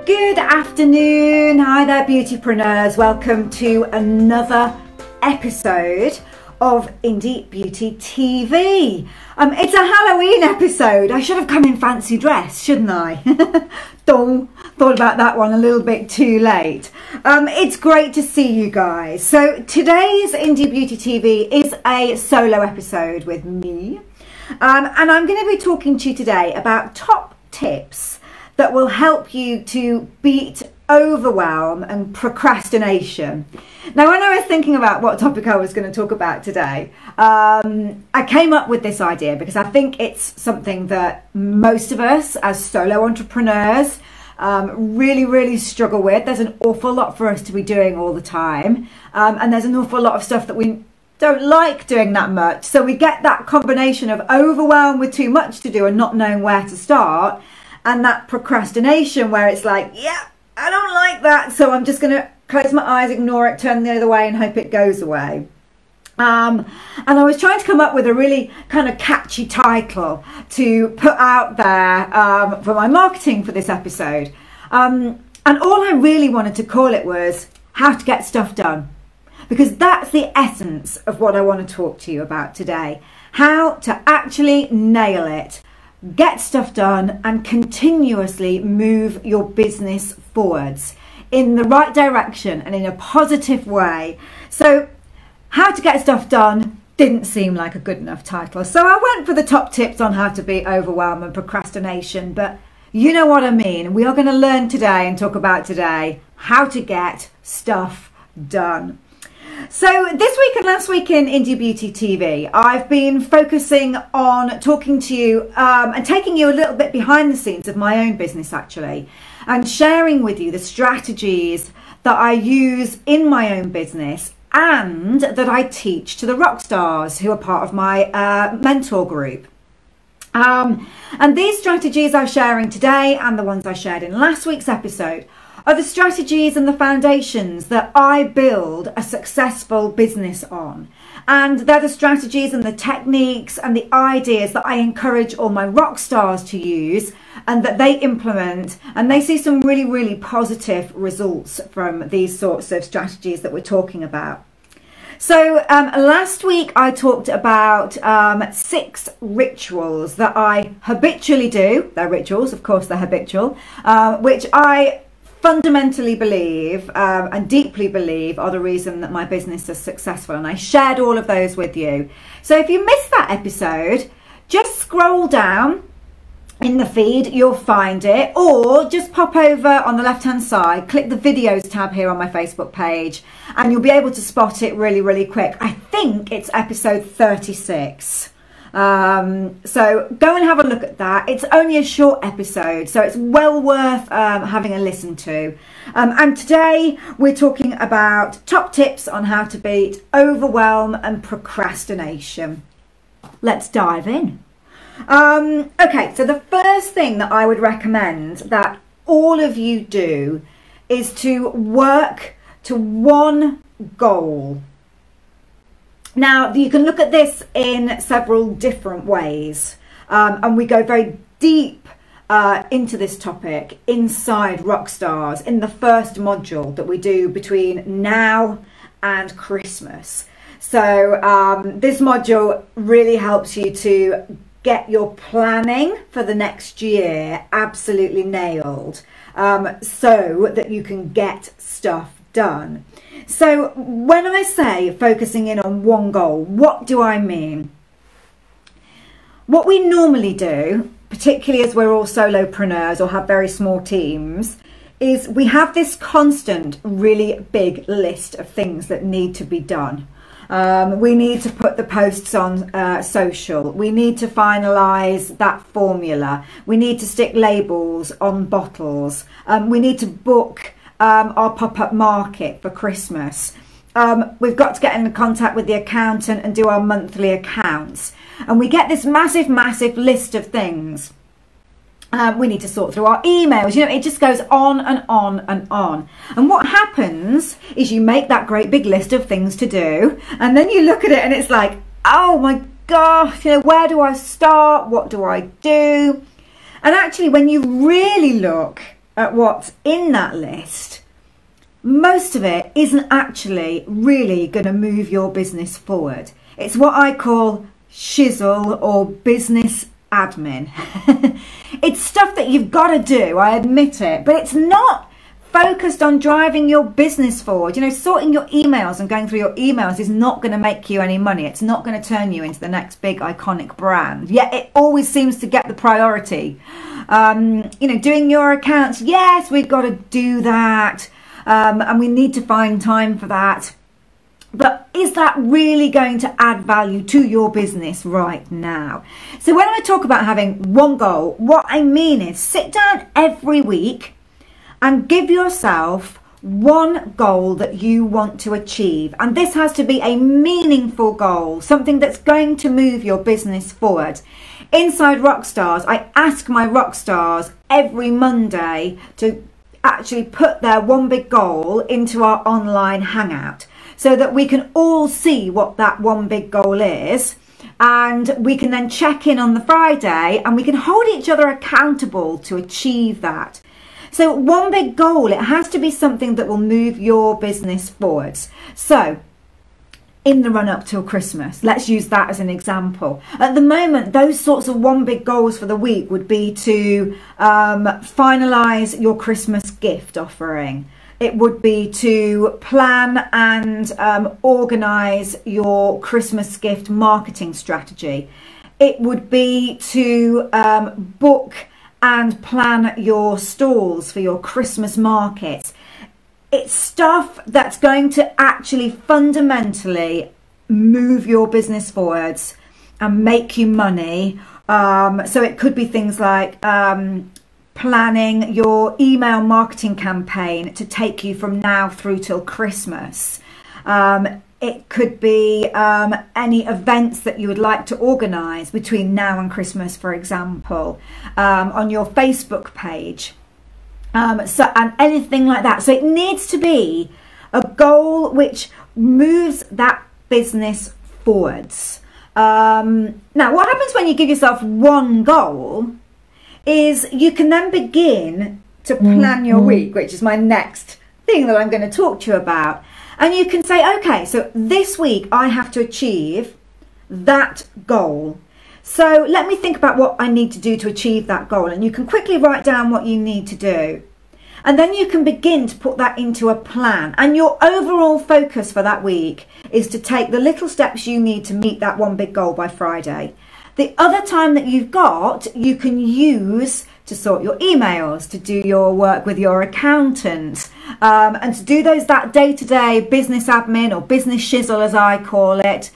Good afternoon. Hi there, beautypreneurs. Welcome to another episode of Indie Beauty TV. It's a Halloween episode. I should have come in fancy dress, shouldn't I? Thought about that one a little bit too late. It's great to see you guys. So today's Indie Beauty TV is a solo episode with me. And I'm going to be talking to you today about top tips that will help you to beat overwhelm and procrastination. Now, when I was thinking about what topic I was going to talk about today, I came up with this idea because I think it's something that most of us as solo entrepreneurs really struggle with. There's an awful lot for us to be doing all the time, and there's an awful lot of stuff that we don't like doing that much. So we get that combination of overwhelm with too much to do and not knowing where to start, and that procrastination where it's like, yeah, I don't like that, so I'm just going to close my eyes, ignore it, turn the other way and hope it goes away. And I was trying to come up with a really kind of catchy title to put out there for my marketing for this episode. And all I really wanted to call it was How to Get Stuff Done. Because that's the essence of what I want to talk to you about today. How to actually nail it, get stuff done, and continuously move your business forwards in the right direction and in a positive way. So how to get stuff done didn't seem like a good enough title. So I went for the top tips on how to beat overwhelm and procrastination, but you know what I mean. We are going to learn today and talk about today how to get stuff done. So this week and last week in Indie Beauty TV, I've been focusing on talking to you and taking you a little bit behind the scenes of my own business actually, and sharing with you the strategies that I use in my own business and that I teach to the rock stars who are part of my mentor group. And these strategies I'm sharing today and the ones I shared in last week's episode are the strategies and the foundations that I build a successful business on. And they're the strategies and the techniques and the ideas that I encourage all my rock stars to use and that they implement, and they see some really positive results from these sorts of strategies that we're talking about. So last week I talked about 6 rituals that I habitually do. They're rituals, of course they're habitual, which I fundamentally believe and deeply believe are the reason that my business is successful, and I shared all of those with you. So if you missed that episode, just scroll down in the feed, you'll find it, or just pop over on the left hand side, click the videos tab here on my Facebook page, and you'll be able to spot it really quick. I think it's episode 36. So go and have a look at that. It's only a short episode, so it's well worth having a listen to. And today we're talking about top tips on how to beat overwhelm and procrastination. Let's dive in. Okay, so the first thing that I would recommend that all of you do is to work to one goal. Now, you can look at this in several different ways, and we go very deep into this topic inside Rockstars in the first module that we do between now and Christmas. So this module really helps you to get your planning for the next year absolutely nailed, so that you can get stuff done. So when I say focusing in on one goal, what do I mean? What we normally do, particularly as we're all solopreneurs or have very small teams, is we have this constant, really big list of things that need to be done. We need to put the posts on social. We need to finalise that formula. We need to stick labels on bottles. We need to book our pop-up market for Christmas. We've got to get in contact with the accountant and do our monthly accounts. And we get this massive list of things. We need to sort through our emails. You know, it just goes on and on and on. And what happens is you make that great big list of things to do, and then you look at it and it's like, oh my gosh, you know, where do I start? What do I do? And actually, when you really look, at what's in that list, most of it isn't actually really going to move your business forward. It's what I call shizzle or business admin. It's stuff that you've got to do, I admit it, but it's not focused on driving your business forward. You know, sorting your emails and going through your emails is not going to make you any money. It's not going to turn you into the next big iconic brand. Yet it always seems to get the priority. You know, doing your accounts, yes, we've got to do that. And we need to find time for that. But is that really going to add value to your business right now? So when I talk about having one goal, what I mean is sit down every week and give yourself one goal that you want to achieve. And this has to be a meaningful goal, something that's going to move your business forward. Inside Rockstars, I ask my rockstars every Monday to actually put their one big goal into our online hangout so that we can all see what that one big goal is, and we can then check in on the Friday and we can hold each other accountable to achieve that. So one big goal, it has to be something that will move your business forwards. So in the run up till Christmas, let's use that as an example. At the moment, those sorts of one big goals for the week would be to finalize your Christmas gift offering. It would be to plan and organize your Christmas gift marketing strategy. It would be to book and plan your stalls for your Christmas markets. It's stuff that's going to actually fundamentally move your business forwards and make you money. So it could be things like planning your email marketing campaign to take you from now through till Christmas. It could be any events that you would like to organise between now and Christmas, for example, on your Facebook page. And anything like that. So it needs to be a goal which moves that business forwards. Now, what happens when you give yourself one goal is you can then begin to plan your week, which is my next thing that I'm going to talk to you about. And you can say, okay, so this week I have to achieve that goal. So let me think about what I need to do to achieve that goal. And you can quickly write down what you need to do. And then you can begin to put that into a plan. And your overall focus for that week is to take the little steps you need to meet that one big goal by Friday. The other time that you've got, you can use to sort your emails, to do your work with your accountant, and to do that day-to-day business admin or business shizzle, as I call it.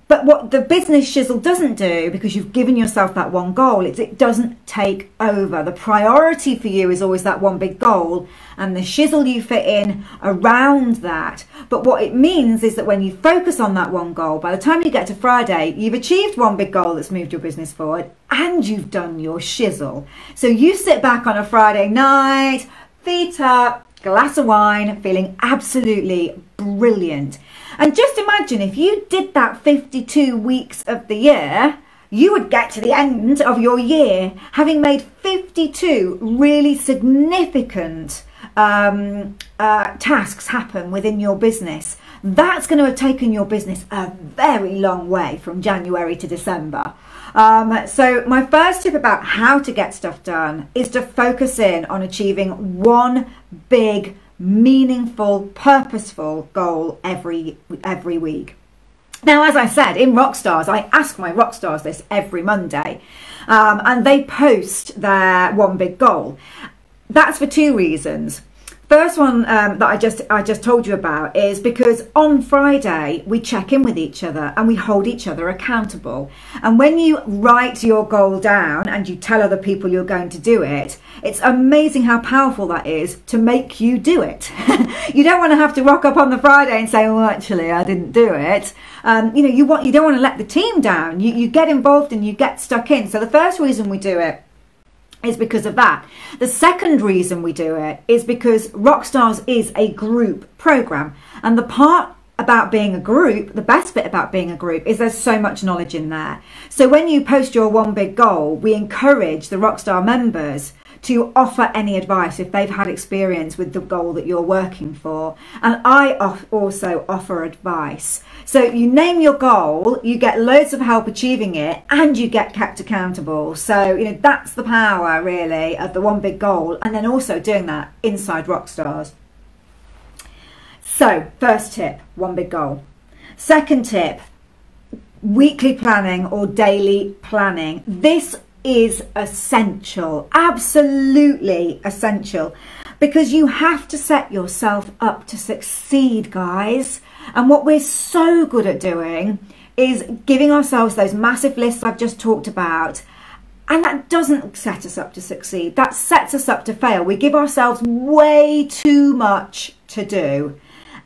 But what the business shizzle doesn't do, because you've given yourself that one goal, is it doesn't take over. The priority for you is always that one big goal, and the shizzle you fit in around that. But what it means is that when you focus on that one goal, by the time you get to Friday, you've achieved one big goal that's moved your business forward, and you've done your shizzle. So you sit back on a Friday night, feet up, glass of wine, feeling absolutely brilliant. And just imagine if you did that 52 weeks of the year, you would get to the end of your year having made 52 really significant tasks happen within your business. That's going to have taken your business a very long way from January to December. So my first tip about how to get stuff done is to focus in on achieving one big, meaningful, purposeful goal every week. Now, as I said, in Rockstars, I ask my Rockstars this every Monday, and they post their one big goal. That's for two reasons. First one that I just told you about is because on Friday we check in with each other and we hold each other accountable. And when you write your goal down and you tell other people you're going to do it, it's amazing how powerful that is to make you do it. You don't want to have to rock up on the Friday and say, oh, actually, I didn't do it. You don't want to let the team down. You get involved and you get stuck in. So the first reason we do it is because of that. The second reason we do it is because Rockstars is a group program, and the part about being a group, the best bit about being a group, is there's so much knowledge in there. So when you post your one big goal, we encourage the Rockstar members to offer any advice if they've had experience with the goal that you're working for. And I also offer advice. So you name your goal, you get loads of help achieving it, and you get kept accountable. So, you know, that's the power really of the one big goal, and then also doing that inside Rockstars. So first tip, one big goal. Second tip, weekly planning or daily planning. This is essential, absolutely essential, because you have to set yourself up to succeed, guys. And what we're so good at doing is giving ourselves those massive lists I've just talked about, and that doesn't set us up to succeed. That sets us up to fail. We give ourselves way too much to do,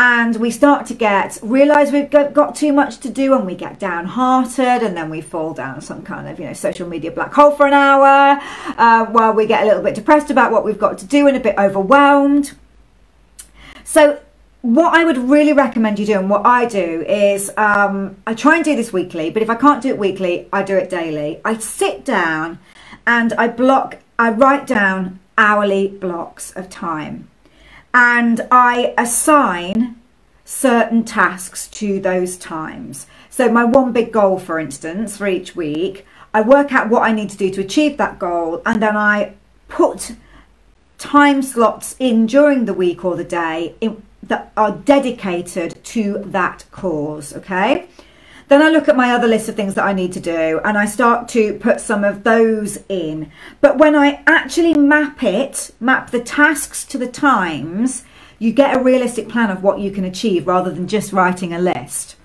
and we start to realize we've got too much to do, and we get downhearted, and then we fall down some kind of, you know, social media black hole for an hour, while we get a little bit depressed about what we've got to do and a bit overwhelmed. So what I would really recommend you do, and what I do, is I try and do this weekly, but if I can't do it weekly, I do it daily. I sit down and I write down hourly blocks of time, and I assign certain tasks to those times. So my one big goal, for instance, for each week, I work out what I need to do to achieve that goal, and then I put time slots in during the week or the day that are dedicated to that cause, okay? Then I look at my other list of things that I need to do, and I start to put some of those in. But when I actually map the tasks to the times, you get a realistic plan of what you can achieve rather than just writing a list.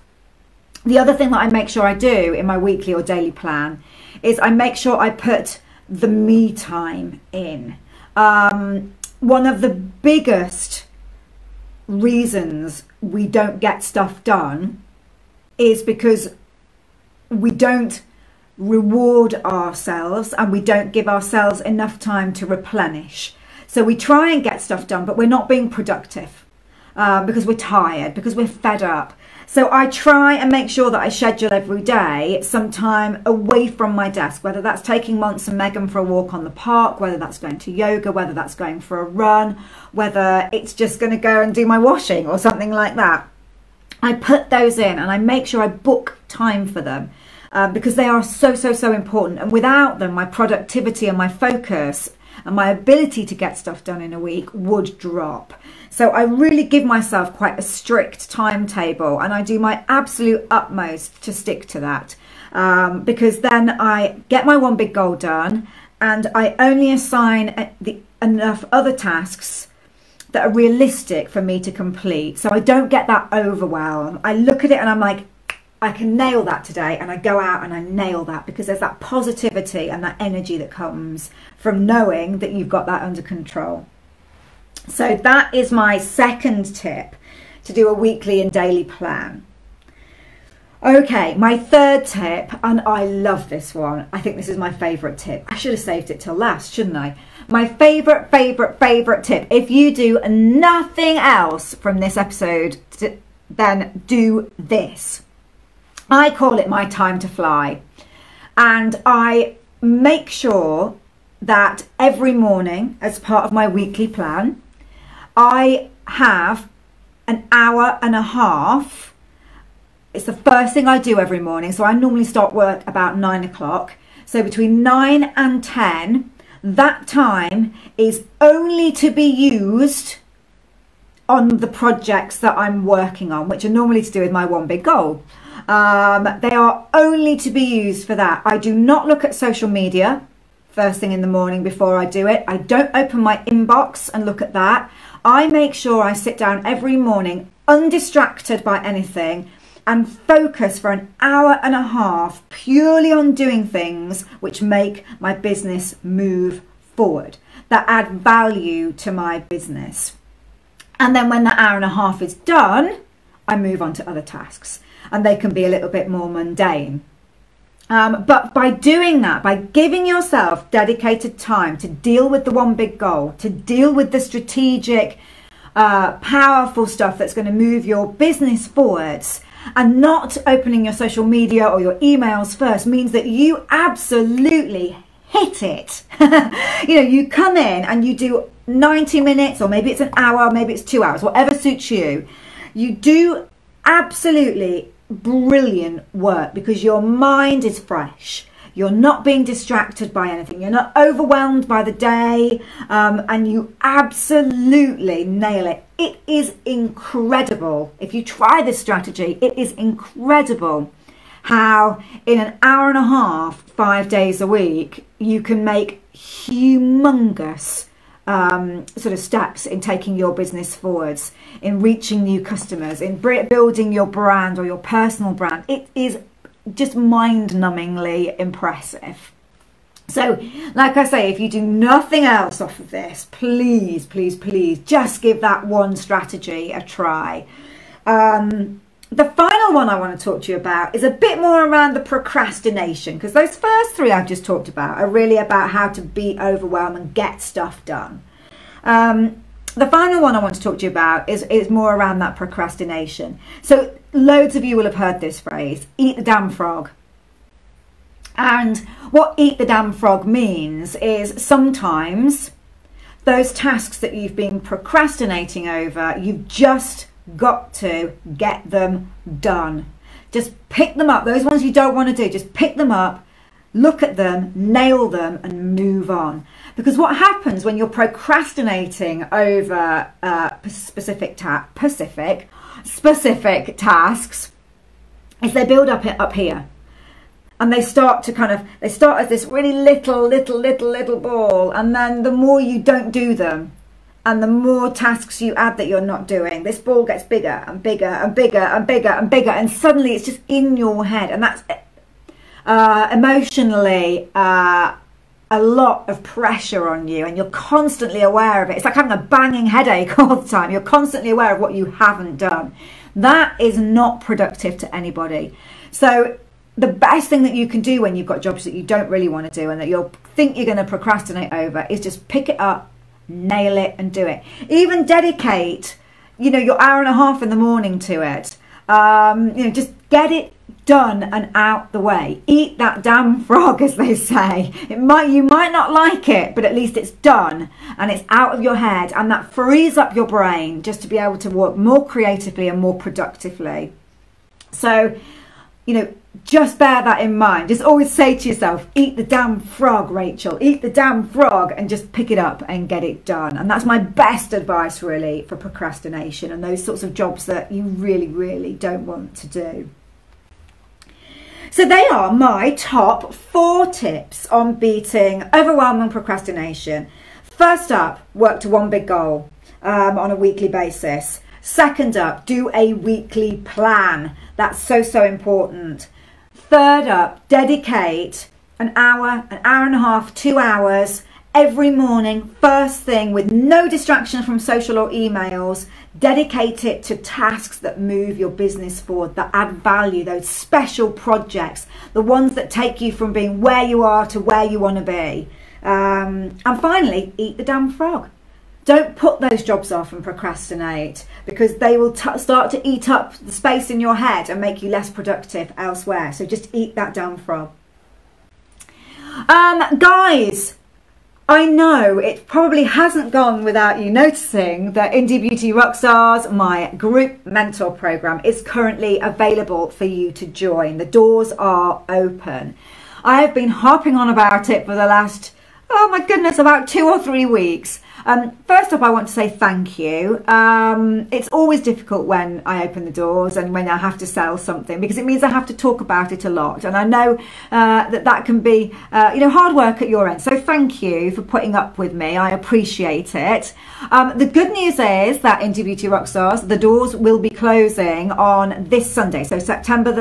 The other thing that I make sure I do in my weekly or daily plan is I make sure I put the me time in. One of the biggest reasons we don't get stuff done is because we don't reward ourselves, and we don't give ourselves enough time to replenish. So we try and get stuff done, but we're not being productive because we're tired, because we're fed up. So I try and make sure that I schedule every day some time away from my desk, whether that's taking Mons and Megan for a walk on the park, whether that's going to yoga, whether that's going for a run, whether it's just going to go and do my washing or something like that. I put those in, and I make sure I book time for them because they are so important. And without them, my productivity and my focus and my ability to get stuff done in a week would drop. So I really give myself quite a strict timetable, and I do my absolute utmost to stick to that because then I get my one big goal done, and I only assign enough other tasks that are realistic for me to complete. So I don't get that overwhelm. I look at it and I'm like, I can nail that today, and I go out and I nail that, because there's that positivity and that energy that comes from knowing that you've got that under control. So that is my second tip, to do a weekly and daily plan. Okay, my third tip, and I love this one. I think this is my favourite tip. I should have saved it till last, shouldn't I? My favourite tip. If you do nothing else from this episode, then do this. I call it my time to fly. And I make sure that every morning, as part of my weekly plan, I have an hour and a half. It's the first thing I do every morning. So I normally start work about 9 o'clock. So between 9 and 10, that time is only to be used on the projects that I'm working on, which are normally to do with my one big goal. They are only to be used for that. I do not look at social media first thing in the morning before I do it. I don't open my inbox and look at that. I make sure I sit down every morning undistracted by anything and focus for an hour and a half purely on doing things which make my business move forward, that add value to my business. And then when that hour and a half is done, I move on to other tasks, and they can be a little bit more mundane. But by doing that, by giving yourself dedicated time to deal with the one big goal, to deal with the strategic, powerful stuff that's going to move your business forwards, and not opening your social media or your emails first, means that you absolutely hit it. You know, you come in and you do 90 minutes, or maybe it's an hour, maybe it's 2 hours, whatever suits you. You do absolutely brilliant work because your mind is fresh. You're not being distracted by anything. You're not overwhelmed by the day, and you absolutely nail it. It is incredible. If you try this strategy, it is incredible how in an hour and a half, 5 days a week, you can make humongous sort of steps in taking your business forwards, in reaching new customers, in building your brand or your personal brand. It is just mind-numbingly impressive. So, like I say, if you do nothing else off of this, please, please, please, just give that one strategy a try. The final one I want to talk to you about is a bit more around the procrastination, because those first three I've just talked about are really about how to beat overwhelm and get stuff done. The final one I want to talk to you about is more around that procrastination. So loads of you will have heard this phrase, eat the damn frog. And what eat the damn frog means is sometimes those tasks that you've been procrastinating over, you've just got to get them done. Just pick them up. Those ones you don't want to do, just pick them up, look at them, nail them, and move on. Because what happens when you're procrastinating over specific tasks is they build up here. And they start as this really little ball. And then the more you don't do them, and the more tasks you add that you're not doing, this ball gets bigger and bigger and bigger and bigger and bigger. And suddenly it's just in your head. And that's emotionally a lot of pressure on you. And you're constantly aware of it. It's like having a banging headache all the time. You're constantly aware of what you haven't done. That is not productive to anybody. So the best thing that you can do when you've got jobs that you don't really want to do and that you think you're going to procrastinate over is just pick it up, nail it, and do it. Even dedicate, your hour and a half in the morning to it. Just get it done and out the way. Eat that damn frog, as they say. You might not like it, but at least it's done and it's out of your head, and that frees up your brain just to be able to work more creatively and more productively. So, just bear that in mind. Just always say to yourself, eat the damn frog, Rachel, eat the damn frog, and just pick it up and get it done. And that's my best advice really for procrastination and those sorts of jobs that you really, really don't want to do. So they are my top 4 tips on beating overwhelming procrastination. First up, work to one big goal on a weekly basis. Second up, do a weekly plan. That's so important. Third up, dedicate an hour and a half, 2 hours every morning, first thing, with no distractions from social or emails. Dedicate it to tasks that move your business forward, that add value, those special projects, the ones that take you from being where you are to where you want to be. And finally, eat the damn frog. Don't put those jobs off and procrastinate, because they will start to eat up the space in your head and make you less productive elsewhere. So just eat that damn frog. Guys, I know it probably hasn't gone without you noticing that Indie Beauty Rockstars, my group mentor program, is currently available for you to join. The doors are open. I have been harping on about it for the last, oh my goodness, about 2 or 3 weeks. First up, I want to say thank you. It's always difficult when I open the doors and when I have to sell something, because it means I have to talk about it a lot. And I know that can be, hard work at your end. So thank you for putting up with me. I appreciate it. The good news is that Indie Beauty Rockstars, the doors will be closing on this Sunday. So Sunday,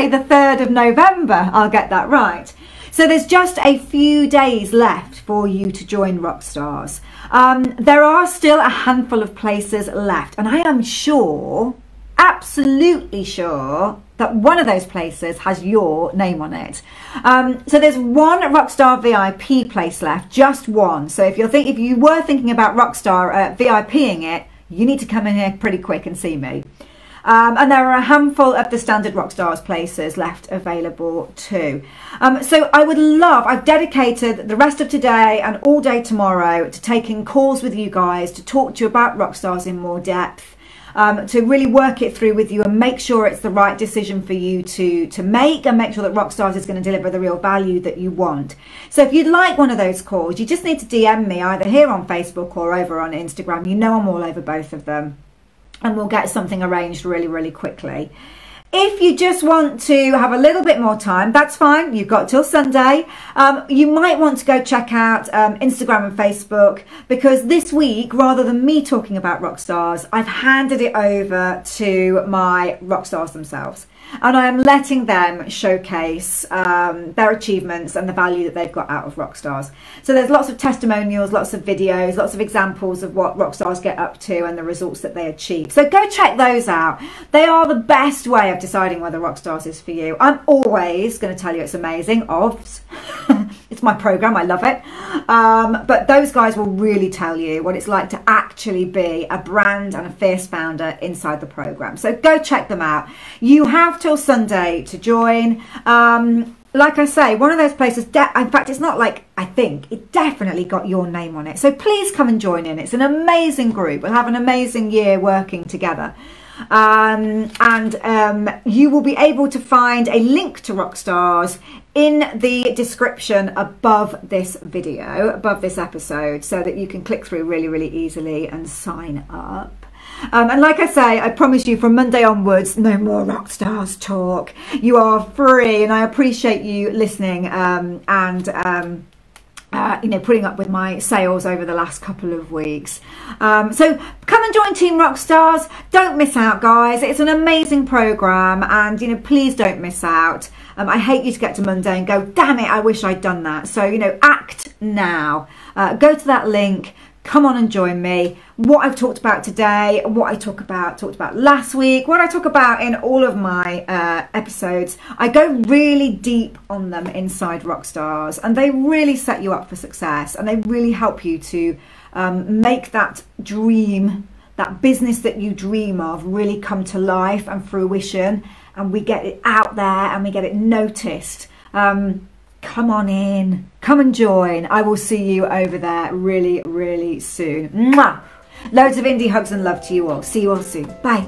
the 3rd of November. I'll get that right. So there's just a few days left for you to join Rockstars. There are still a handful of places left, and I am sure, absolutely sure, that one of those places has your name on it. So there's one Rockstar VIP place left, just one. So if you were thinking about Rockstar VIPing it, you need to come in here pretty quick and see me. And there are a handful of the standard Rockstars places left available too. So I've dedicated the rest of today and all day tomorrow to taking calls with you guys to talk to you about Rockstars in more depth. To really work it through with you and make sure it's the right decision for you to make, and make sure that Rockstars is going to deliver the real value that you want. So if you'd like one of those calls, you just need to DM me either here on Facebook or over on Instagram. You know I'm all over both of them, and we'll get something arranged really, really quickly. If you just want to have a little bit more time, that's fine. You've got till Sunday. You might want to go check out Instagram and Facebook, because this week, rather than me talking about Rockstars, I've handed it over to my Rockstars themselves. And I am letting them showcase their achievements and the value that they've got out of Rockstars. So there's lots of testimonials, lots of videos, lots of examples of what Rockstars get up to and the results that they achieve. So go check those out. They are the best way of deciding whether Rockstars is for you. I'm always going to tell you it's amazing. It's my program, I love it. But those guys will really tell you what it's like to actually be a brand and a fierce founder inside the program. So go check them out. You have till Sunday to join. Like I say, one of those places, in fact, it's not like I think, it definitely got your name on it. So please come and join in. It's an amazing group. We'll have an amazing year working together. You will be able to find a link to Rockstars in the description above this video, above this episode, so that you can click through really, really easily and sign up. And like I say, I promise you from Monday onwards, no more Rockstars talk. You are free, and I appreciate you listening putting up with my sales over the last couple of weeks. So come and join Team Rockstars. Don't miss out, guys. It's an amazing program, and please don't miss out. I hate you to get to Monday and go, damn it, I wish I'd done that. So act now. Go to that link. Come on and join me. What I've talked about today, what I talked about last week, what I talk about in all of my episodes, I go really deep on them inside Rockstars, and they really set you up for success, and they really help you to make that dream, that business that you dream of, really come to life and fruition, and we get it out there and we get it noticed. Come on in, come and join. I will see you over there really, really soon. Mwah! Loads of indie hugs and love to you all. See you all soon. Bye.